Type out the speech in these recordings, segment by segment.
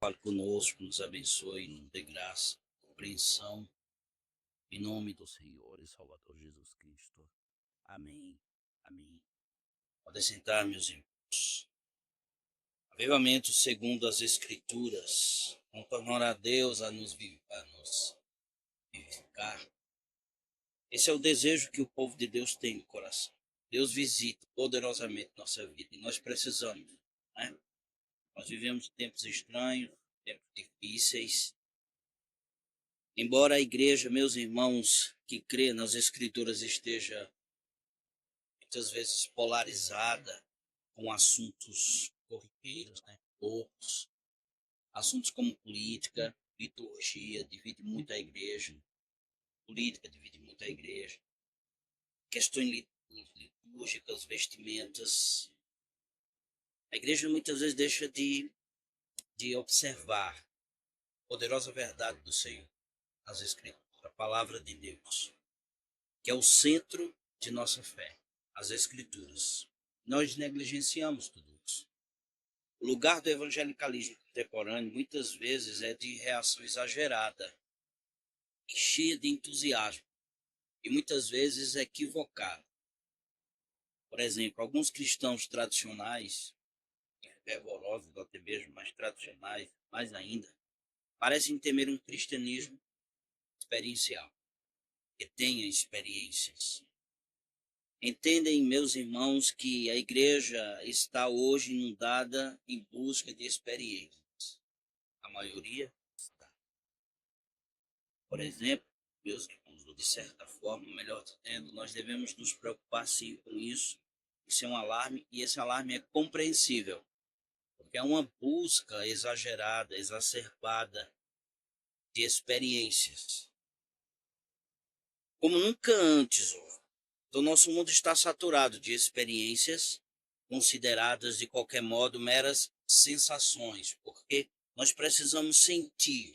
Fale conosco, nos abençoe, nos dê graça, compreensão, em nome do Senhor e Salvador Jesus Cristo. Amém. Amém. Podem sentar, meus irmãos. Avivamento segundo as Escrituras, não tornará Deus a nos vivificar. Esse é o desejo que o povo de Deus tem no coração. Deus visita poderosamente nossa vida e nós precisamos, né? Nós vivemos tempos estranhos, tempos difíceis. Embora a igreja, meus irmãos, que crê nas Escrituras esteja muitas vezes polarizada com assuntos corriqueiros, né? Poucos. Assuntos como política, liturgia, divide muito a igreja. Política divide muito a igreja. Questões litúrgicas, vestimentas. A igreja muitas vezes deixa de observar a poderosa verdade do Senhor, as Escrituras, a palavra de Deus, que é o centro de nossa fé, as Escrituras. Nós negligenciamos tudo isso. O lugar do evangelicalismo contemporâneo muitas vezes é de reação exagerada, cheia de entusiasmo, e muitas vezes equivocada. Por exemplo, alguns cristãos tradicionais, fervorosos, ou até mesmo mais tradicionais, mais ainda, parecem temer um cristianismo experiencial, que tenha experiências. Entendem, meus irmãos, que a igreja está hoje inundada em busca de experiências. A maioria está. Por exemplo, meus irmãos, de certa forma, melhor dizendo, nós devemos nos preocupar sim com isso. Isso é um alarme, e esse alarme é compreensível, porque é uma busca exagerada, exacerbada de experiências, como nunca antes houve. Então, nosso mundo está saturado de experiências consideradas de qualquer modo meras sensações, porque nós precisamos sentir.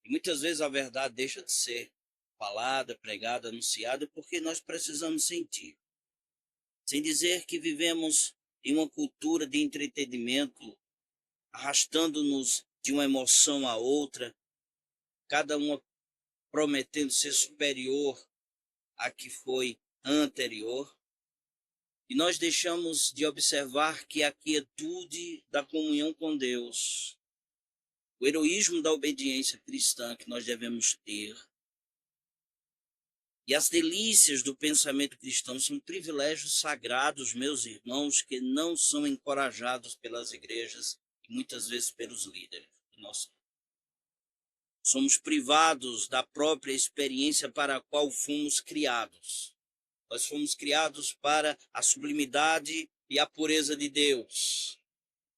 E muitas vezes a verdade deixa de ser falada, pregada, anunciada, porque nós precisamos sentir. Sem dizer que vivemos em uma cultura de entretenimento, arrastando-nos de uma emoção a outra, cada uma prometendo ser superior à que foi anterior. E nós deixamos de observar que a quietude da comunhão com Deus, o heroísmo da obediência cristã que nós devemos ter, e as delícias do pensamento cristão são privilégios sagrados, meus irmãos, que não são encorajados pelas igrejas e muitas vezes pelos líderes. Nós somos privados da própria experiência para a qual fomos criados. Nós fomos criados para a sublimidade e a pureza de Deus.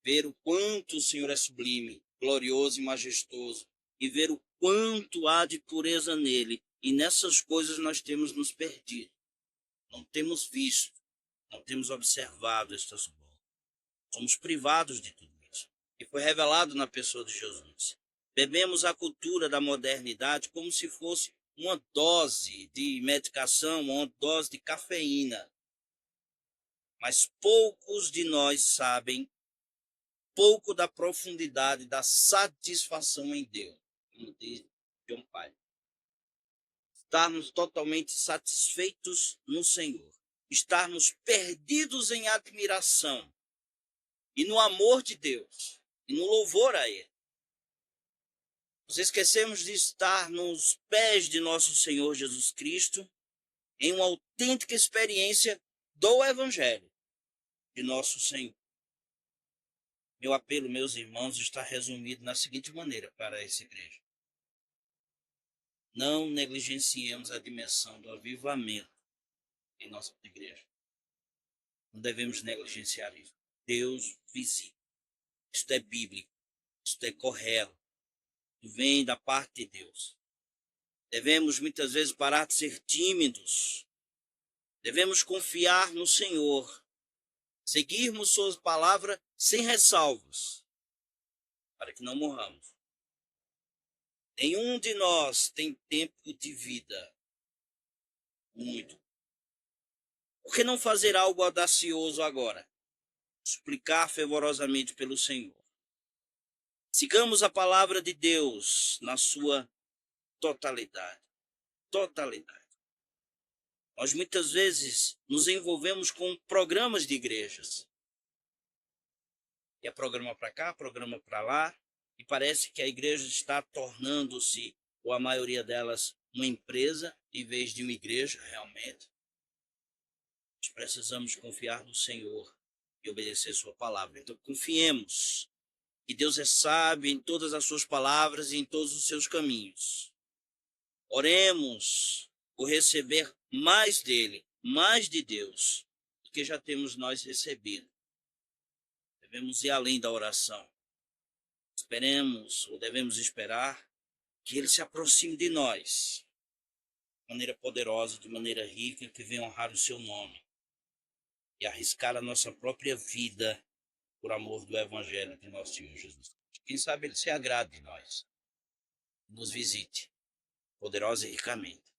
Ver o quanto o Senhor é sublime, glorioso e majestoso, e ver o quanto há de pureza nele. E nessas coisas nós temos nos perdido. Não temos visto, não temos observado estas coisas. Somos privados de tudo isso. E foi revelado na pessoa de Jesus. Bebemos a cultura da modernidade como se fosse uma dose de medicação, uma dose de cafeína. Mas poucos de nós sabem pouco da profundidade da satisfação em Deus, como diz John Piper. Estarmos totalmente satisfeitos no Senhor, estarmos perdidos em admiração e no amor de Deus e no louvor a Ele. Nós esquecemos de estar nos pés de nosso Senhor Jesus Cristo em uma autêntica experiência do Evangelho de nosso Senhor. Meu apelo, meus irmãos, está resumido na seguinte maneira para essa igreja. Não negligenciemos a dimensão do avivamento em nossa igreja. Não devemos negligenciar isso. Deus visita. Isto é bíblico. Isto é correto. Vem da parte de Deus. Devemos muitas vezes parar de ser tímidos. Devemos confiar no Senhor. Seguirmos sua palavra sem ressalvas, para que não morramos. Nenhum de nós tem tempo de vida. Muito. Por que não fazer algo audacioso agora? Suplicar fervorosamente pelo Senhor. Sigamos a palavra de Deus na sua totalidade. Totalidade. Nós muitas vezes nos envolvemos com programas de igrejas. É programa para cá, programa para lá, e parece que a igreja está tornando-se, ou a maioria delas, uma empresa em vez de uma igreja, realmente. Nós precisamos confiar no Senhor e obedecer sua palavra. Então confiemos que Deus é sábio em todas as suas palavras e em todos os seus caminhos. Oremos por receber mais dele, mais de Deus, do que já temos nós recebido. Devemos ir além da oração. Esperemos, ou devemos esperar, que ele se aproxime de nós, de maneira poderosa, de maneira rica, que venha honrar o seu nome e arriscar a nossa própria vida por amor do Evangelho de nosso Senhor Jesus. Quem sabe ele se agrade de nós, nos visite, poderosa e ricamente.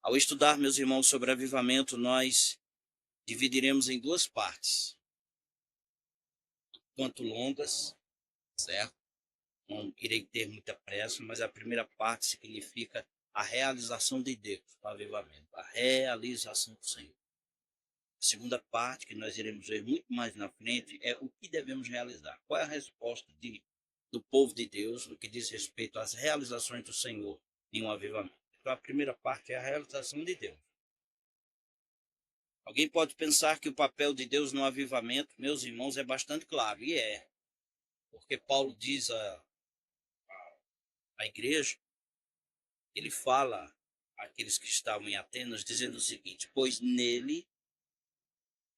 Ao estudar, meus irmãos, sobre avivamento, nós dividiremos em duas partes, quanto longas, certo? Não irei ter muita pressa, mas a primeira parte significa a realização de Deus no avivamento, a realização do Senhor. A segunda parte, que nós iremos ver muito mais na frente, é o que devemos realizar. Qual é a resposta do povo de Deus no que diz respeito às realizações do Senhor em um avivamento? Então, a primeira parte é a realização de Deus. Alguém pode pensar que o papel de Deus no avivamento, meus irmãos, é bastante claro, e é. Porque Paulo diz à igreja, ele fala àqueles que estavam em Atenas, dizendo o seguinte: pois nele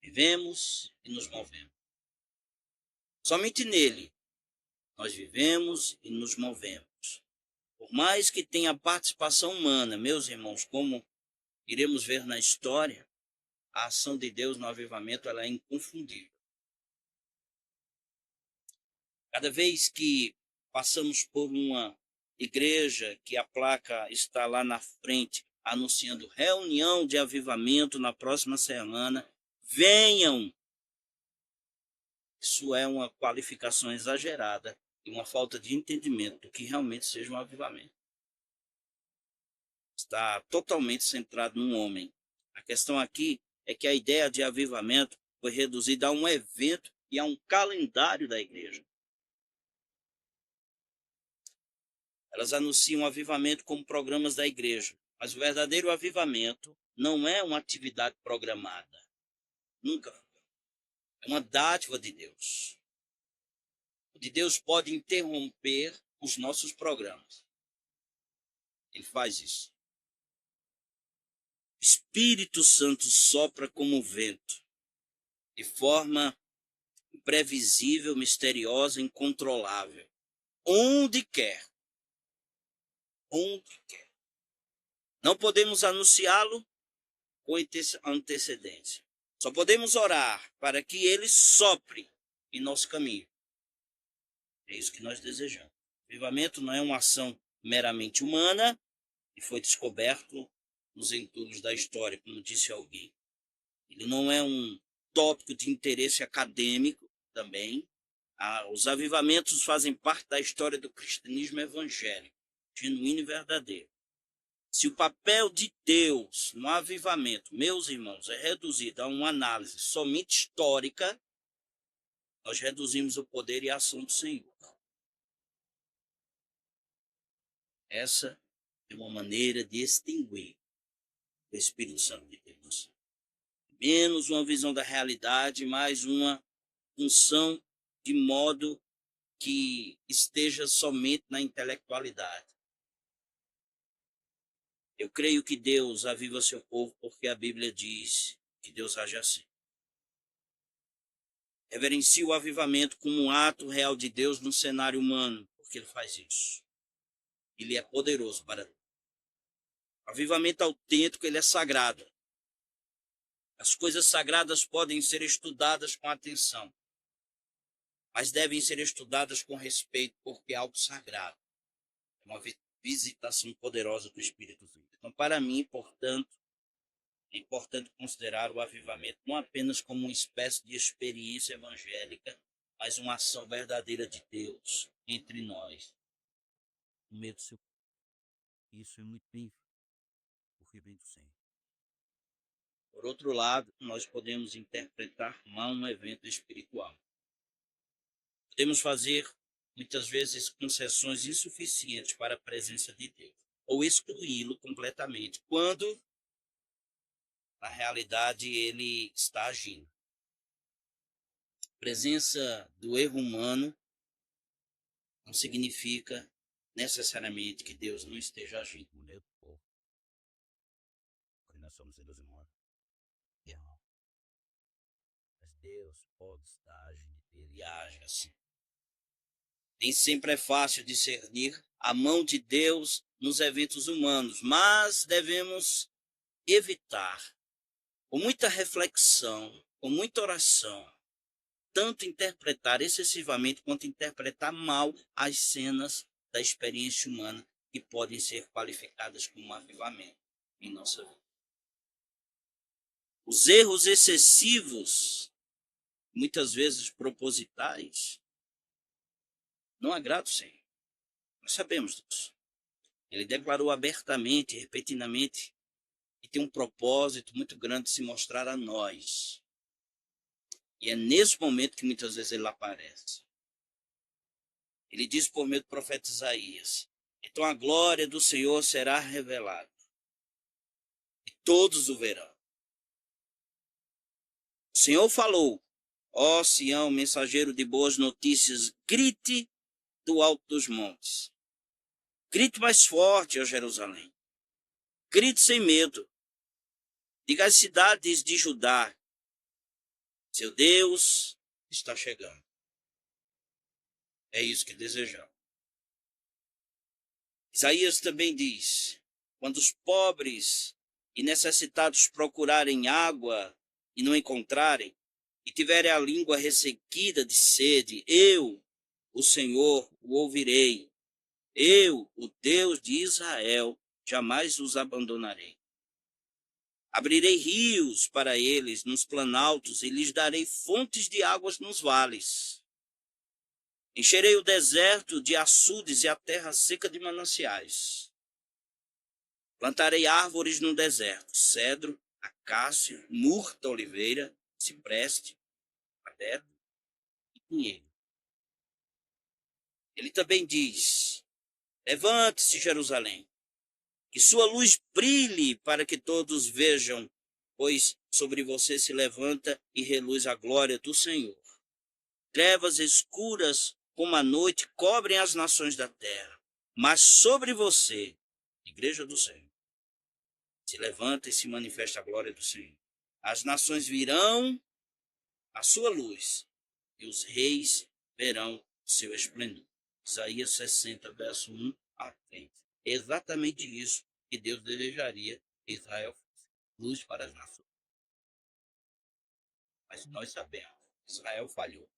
vivemos e nos movemos. Somente nele nós vivemos e nos movemos. Por mais que tenha participação humana, meus irmãos, como iremos ver na história, a ação de Deus no avivamento ela é inconfundível. Cada vez que passamos por uma igreja que a placa está lá na frente anunciando reunião de avivamento na próxima semana, venham. Isso é uma qualificação exagerada e uma falta de entendimento do que realmente seja um avivamento. Está totalmente centrado no homem. A questão aqui é que a ideia de avivamento foi reduzida a um evento e a um calendário da igreja. Elas anunciam o avivamento como programas da igreja, mas o verdadeiro avivamento não é uma atividade programada. Nunca foi. É uma dádiva de Deus. O de Deus pode interromper os nossos programas. Ele faz isso. O Espírito Santo sopra como vento, de forma imprevisível, misteriosa, incontrolável. Onde quer. Onde quer. Não podemos anunciá-lo com antecedência. Só podemos orar para que ele sopre em nosso caminho. É isso que nós desejamos. O avivamento não é uma ação meramente humana e foi descoberto nos entulhos da história, como disse alguém. Ele não é um tópico de interesse acadêmico também. Os avivamentos fazem parte da história do cristianismo evangélico, genuíno e verdadeiro. Se o papel de Deus no avivamento, meus irmãos, é reduzido a uma análise somente histórica, nós reduzimos o poder e a ação do Senhor. Essa é uma maneira de extinguir o Espírito Santo de Deus. Menos uma visão da realidade, mais uma função de modo que esteja somente na intelectualidade. Eu creio que Deus aviva seu povo porque a Bíblia diz que Deus age assim. Reverencie o avivamento como um ato real de Deus no cenário humano, porque ele faz isso. Ele é poderoso para tudo. O avivamento autêntico, ele é sagrado. As coisas sagradas podem ser estudadas com atenção, mas devem ser estudadas com respeito, porque é algo sagrado. É uma visitação poderosa do Espírito Santo. Então, para mim, portanto, é importante considerar o avivamento não apenas como uma espécie de experiência evangélica, mas uma ação verdadeira de Deus entre nós, no meio do seu. Isso é muito bem, porque vem do Senhor. Por outro lado, nós podemos interpretar mal um evento espiritual. Podemos fazer, muitas vezes, concessões insuficientes para a presença de Deus, ou excluí-lo completamente, quando, na realidade, ele está agindo. A presença do erro humano não significa necessariamente que Deus não esteja agindo. Mulher do povo. Porque nós somos seres humanos. Mas Deus pode estar agindo, ele age assim. Nem sempre é fácil discernir a mão de Deus nos eventos humanos, mas devemos evitar, com muita reflexão, com muita oração, tanto interpretar excessivamente quanto interpretar mal as cenas da experiência humana que podem ser qualificadas como um avivamento em nossa vida. Os erros excessivos, muitas vezes propositais, não agradam o Senhor. Nós sabemos disso. Ele declarou abertamente, repetidamente, que tem um propósito muito grande de se mostrar a nós. E é nesse momento que muitas vezes ele aparece. Ele diz por meio do profeta Isaías: então a glória do Senhor será revelada, e todos o verão. O Senhor falou: ó Sião, mensageiro de boas notícias, grite do alto dos montes. Grite mais forte, ó Jerusalém. Grite sem medo. Diga às cidades de Judá: seu Deus está chegando. É isso que desejamos. Isaías também diz: quando os pobres e necessitados procurarem água e não encontrarem, e tiverem a língua ressequida de sede, eu, o Senhor, o ouvirei. Eu, o Deus de Israel, jamais os abandonarei. Abrirei rios para eles nos planaltos e lhes darei fontes de águas nos vales. Encherei o deserto de açudes e a terra seca de mananciais. Plantarei árvores no deserto, cedro, acácio, murta, oliveira, cipreste, cedro e pinheiro. Ele também diz: levante-se, Jerusalém, que sua luz brilhe para que todos vejam, pois sobre você se levanta e reluz a glória do Senhor. Trevas escuras como a noite cobrem as nações da terra, mas sobre você, Igreja do Senhor, se levanta e se manifesta a glória do Senhor. As nações virão a sua luz e os reis verão seu esplendor. Isaías 60, verso 1 a 3. É exatamente isso que Deus desejaria que Israel fosse. Luz para as nações. Mas nós sabemos que Israel falhou.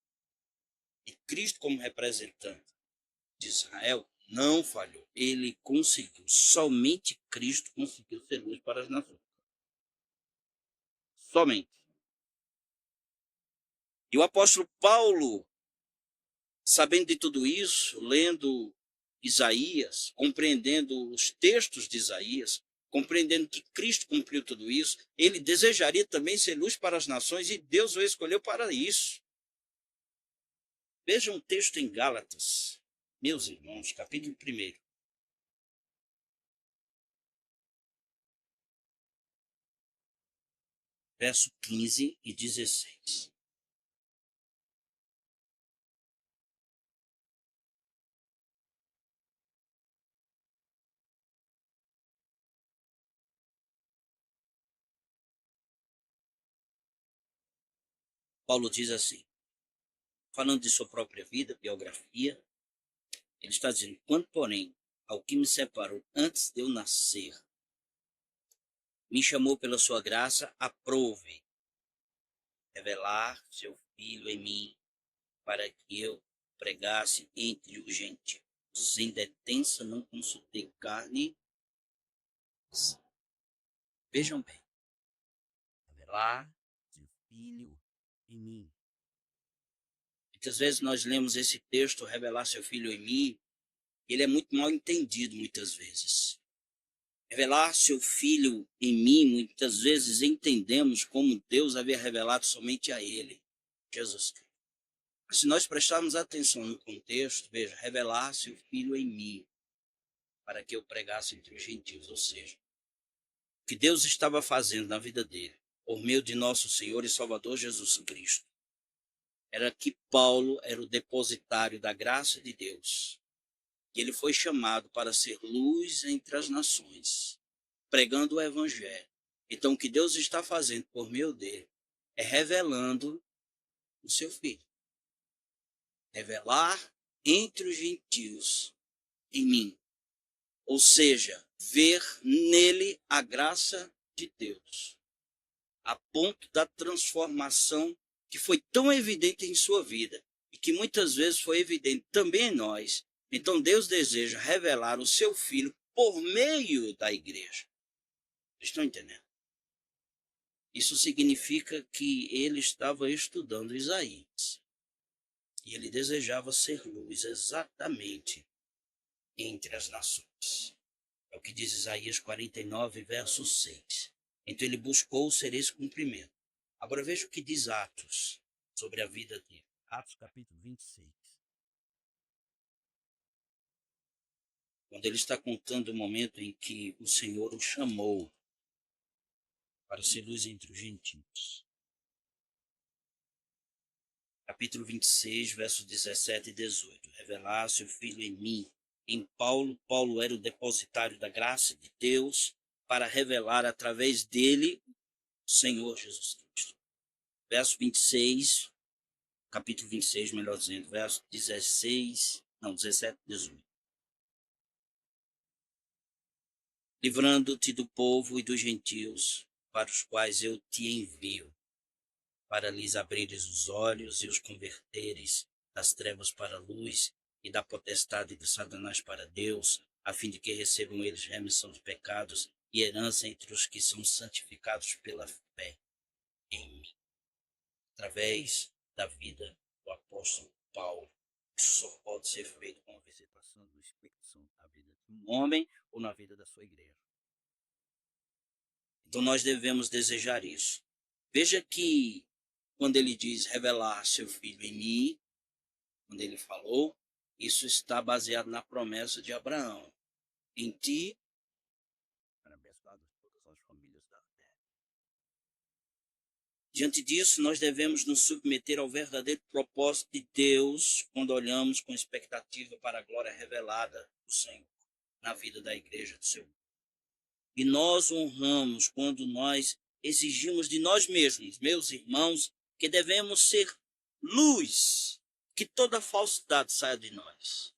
E Cristo, como representante de Israel, não falhou. Ele conseguiu. Somente Cristo conseguiu ser luz para as nações. Somente. E o apóstolo Paulo, sabendo de tudo isso, lendo Isaías, compreendendo os textos de Isaías, compreendendo que Cristo cumpriu tudo isso, ele desejaria também ser luz para as nações e Deus o escolheu para isso. Veja um texto em Gálatas, meus irmãos, capítulo 1. Verso 15 e 16. Paulo diz assim, falando de sua própria vida, biografia, ele está dizendo: quanto, porém, ao que me separou antes de eu nascer, me chamou pela sua graça, aprove revelar seu Filho em mim, para que eu pregasse entre os gentios. Sem detença não consultei carne. Vejam bem, revelar seu Filho em mim. Muitas vezes nós lemos esse texto, revelar seu filho em mim, ele é muito mal entendido muitas vezes. Revelar seu filho em mim, muitas vezes entendemos como Deus havia revelado somente a ele, Jesus Cristo. Mas se nós prestarmos atenção no contexto, veja, revelar seu filho em mim, para que eu pregasse entre os gentios, ou seja, o que Deus estava fazendo na vida dele, por meio de nosso Senhor e Salvador Jesus Cristo, era que Paulo era o depositário da graça de Deus. E ele foi chamado para ser luz entre as nações, pregando o evangelho. Então, o que Deus está fazendo por meio dele é revelando o seu filho. Revelar entre os gentios em mim. Ou seja, ver nele a graça de Deus. A ponto da transformação que foi tão evidente em sua vida e que muitas vezes foi evidente também em nós. Então Deus deseja revelar o seu filho por meio da igreja. Estão entendendo? Isso significa que ele estava estudando Isaías. E ele desejava ser luz exatamente entre as nações. É o que diz Isaías 49, verso 6. Então ele buscou ser esse cumprimento. Agora veja o que diz Atos sobre a vida dele. Atos capítulo 26. Quando ele está contando o momento em que o Senhor o chamou para ser luz entre os gentios. Capítulo 26, versos 17 e 18. Revelar seu filho em mim. Em Paulo, Paulo era o depositário da graça de Deus para revelar através dele o Senhor Jesus Cristo. Verso 26, capítulo 26, melhor dizendo, verso 17 e 18. Livrando-te do povo e dos gentios, para os quais eu te envio, para lhes abrires os olhos e os converteres das trevas para a luz e da potestade de Satanás para Deus, a fim de que recebam eles remissão de pecados e herança entre os que são santificados pela fé em mim. Através da vida do apóstolo Paulo, isso só pode ser feito com a visitação do Espírito Santo na vida de um homem ou na vida da sua igreja. Então nós devemos desejar isso. Veja que quando ele diz revelar seu filho em mim, quando ele falou, isso está baseado na promessa de Abraão. Em ti, abençoadas todas as famílias da terra. Diante disso, nós devemos nos submeter ao verdadeiro propósito de Deus quando olhamos com expectativa para a glória revelada do Senhor na vida da igreja do Senhor. E nós honramos quando nós exigimos de nós mesmos, meus irmãos, que devemos ser luz, que toda falsidade saia de nós,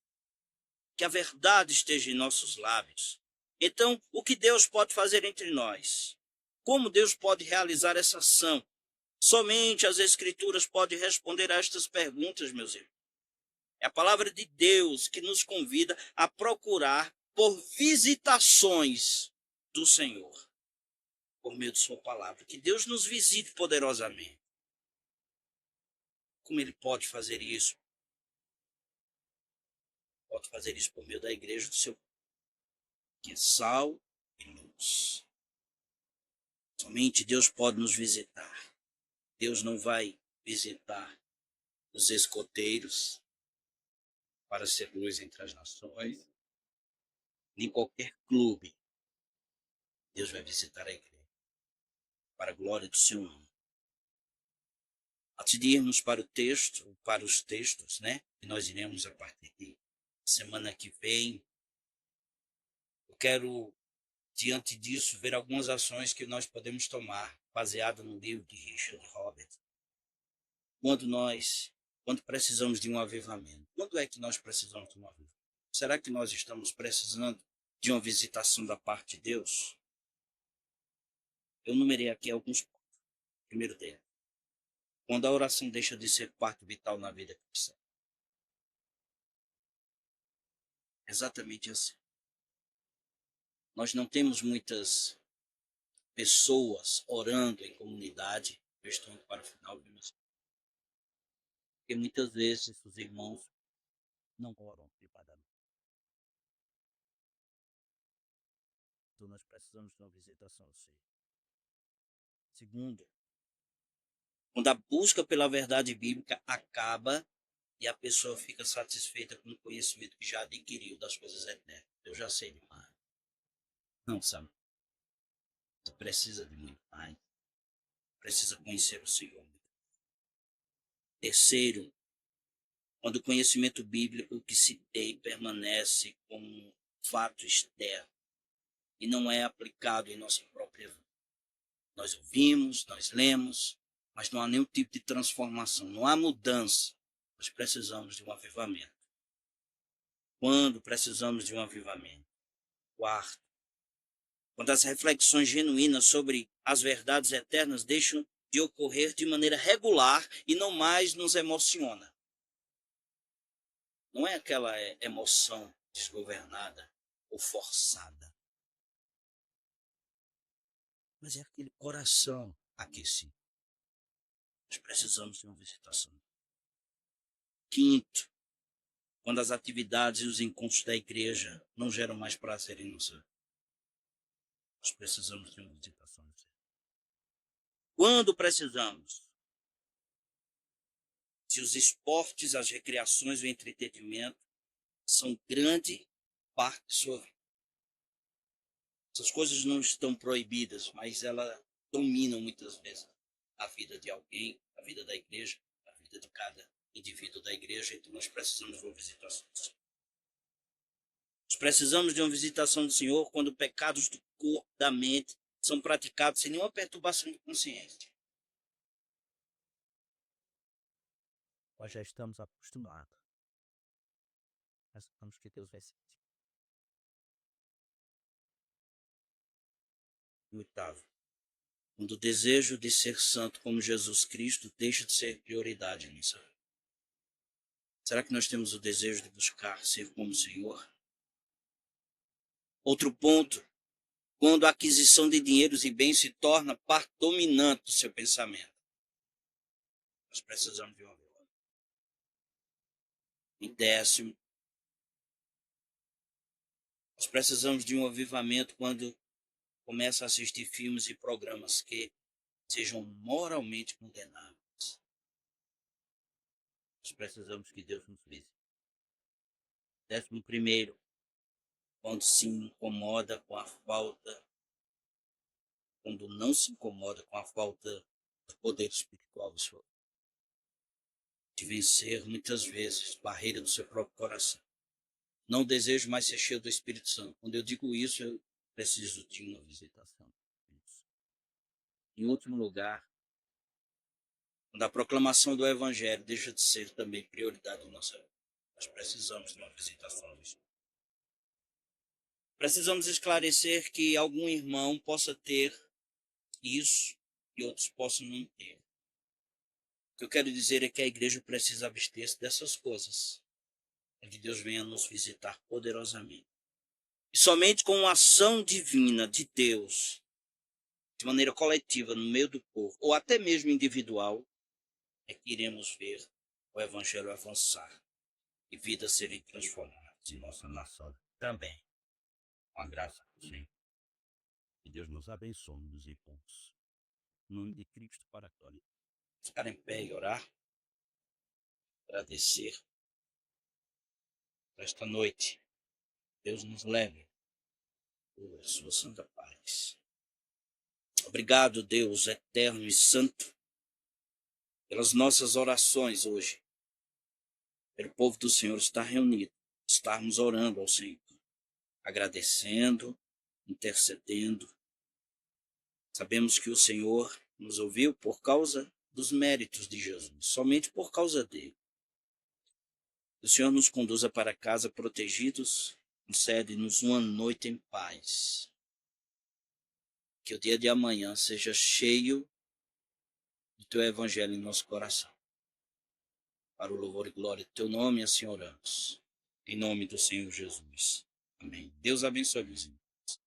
que a verdade esteja em nossos lábios. Então, o que Deus pode fazer entre nós? Como Deus pode realizar essa ação? Somente as Escrituras podem responder a estas perguntas, meus irmãos. É a palavra de Deus que nos convida a procurar por visitações do Senhor, por meio de sua palavra. Que Deus nos visite poderosamente. Como ele pode fazer isso? Pode fazer isso por meio da igreja do seu, que é sal e luz. Somente Deus pode nos visitar. Deus não vai visitar os escoteiros para ser luz entre as nações, nem qualquer clube. Deus vai visitar a igreja para a glória do seu nome. Antes de irmos para o texto, para os textos, né, que nós iremos a partir de semana que vem, eu quero, diante disso, ver algumas ações que nós podemos tomar, baseado no livro de Richard Roberts. Quando precisamos de um avivamento, quando é que nós precisamos de um avivamento? Será que nós estamos precisando de uma visitação da parte de Deus? Eu numerei aqui alguns pontos. Primeiro deles, quando a oração deixa de ser parte vital na vida cristã. Exatamente assim. Nós não temos muitas pessoas orando em comunidade. Eu estou indo para o final. Porque muitas vezes os irmãos não oram privadamente. Então nós precisamos de uma visitação ao Senhor. Segundo, quando a busca pela verdade bíblica acaba e a pessoa fica satisfeita com o conhecimento que já adquiriu das coisas eternas. Eu já sei demais. Não, sabe? Você precisa de muito mais. Precisa conhecer o Senhor. Terceiro, quando o conhecimento bíblico que se tem permanece como um fato externo e não é aplicado em nossa própria vida. Nós ouvimos, nós lemos, mas não há nenhum tipo de transformação, não há mudança. Nós precisamos de um avivamento. Quando precisamos de um avivamento? Quarto, quando as reflexões genuínas sobre as verdades eternas deixam de ocorrer de maneira regular e não mais nos emociona. Não é aquela emoção desgovernada ou forçada, mas é aquele coração aquecido. Nós precisamos de uma visitação. Quinto, quando as atividades e os encontros da igreja não geram mais prazer em nós, nós precisamos de uma visitação. Quando precisamos? Se os esportes, as recreações e o entretenimento são grande parte de sua vida. Essas coisas não estão proibidas, mas elas dominam muitas vezes a vida de alguém, a vida da igreja, a vida de cada indivíduo da igreja. Então nós precisamos de uma visitação do Senhor. Nós precisamos de uma visitação do Senhor quando pecados do corpo, da mente, são praticados sem nenhuma perturbação de consciência. Nós já estamos acostumados. Mas vamos que Deus vai sentir. Oitavo, quando o desejo de ser santo como Jesus Cristo deixa de ser prioridade nisso. Será que nós temos o desejo de buscar ser como o Senhor? Outro ponto, quando a aquisição de dinheiros e bens se torna parte dominante do seu pensamento. Nós precisamos de uma vitória. Em décimo, nós precisamos de um avivamento quando começa a assistir filmes e programas que sejam moralmente condenáveis. Nós precisamos que Deus nos visite. 11º, quando se incomoda com a falta, quando não se incomoda com a falta do poder espiritual do Senhor. De vencer muitas vezes barreira do seu próprio coração. Não desejo mais ser cheio do Espírito Santo. Quando eu digo isso, eu preciso de uma visitação. Em último lugar, quando a proclamação do Evangelho deixa de ser também prioridade da nossa vida, nós precisamos de uma visitação do Espírito. Precisamos esclarecer que algum irmão possa ter isso e outros possam não ter. O que eu quero dizer é que a igreja precisa abster-se dessas coisas, para que Deus venha nos visitar poderosamente. E somente com a ação divina de Deus, de maneira coletiva, no meio do povo, ou até mesmo individual, é que iremos ver o Evangelho avançar e vidas serem transformadas em nossa nação também. Com a graça do Senhor. Que Deus nos abençoe, meus irmãos. Em nome de Cristo para a glória. Ficar em pé e orar. Agradecer por esta noite. Deus nos leve por sua santa paz. Obrigado, Deus eterno e santo, pelas nossas orações hoje. Pelo povo do Senhor estar reunido, estarmos orando ao Senhor, agradecendo, intercedendo. Sabemos que o Senhor nos ouviu por causa dos méritos de Jesus, somente por causa dele. O Senhor nos conduza para casa protegidos, concede-nos uma noite em paz. Que o dia de amanhã seja cheio do teu evangelho em nosso coração. Para o louvor e glória do teu nome, assim oramos. Em nome do Senhor Jesus. Amém. Deus abençoe, meus irmãos.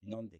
Em nome de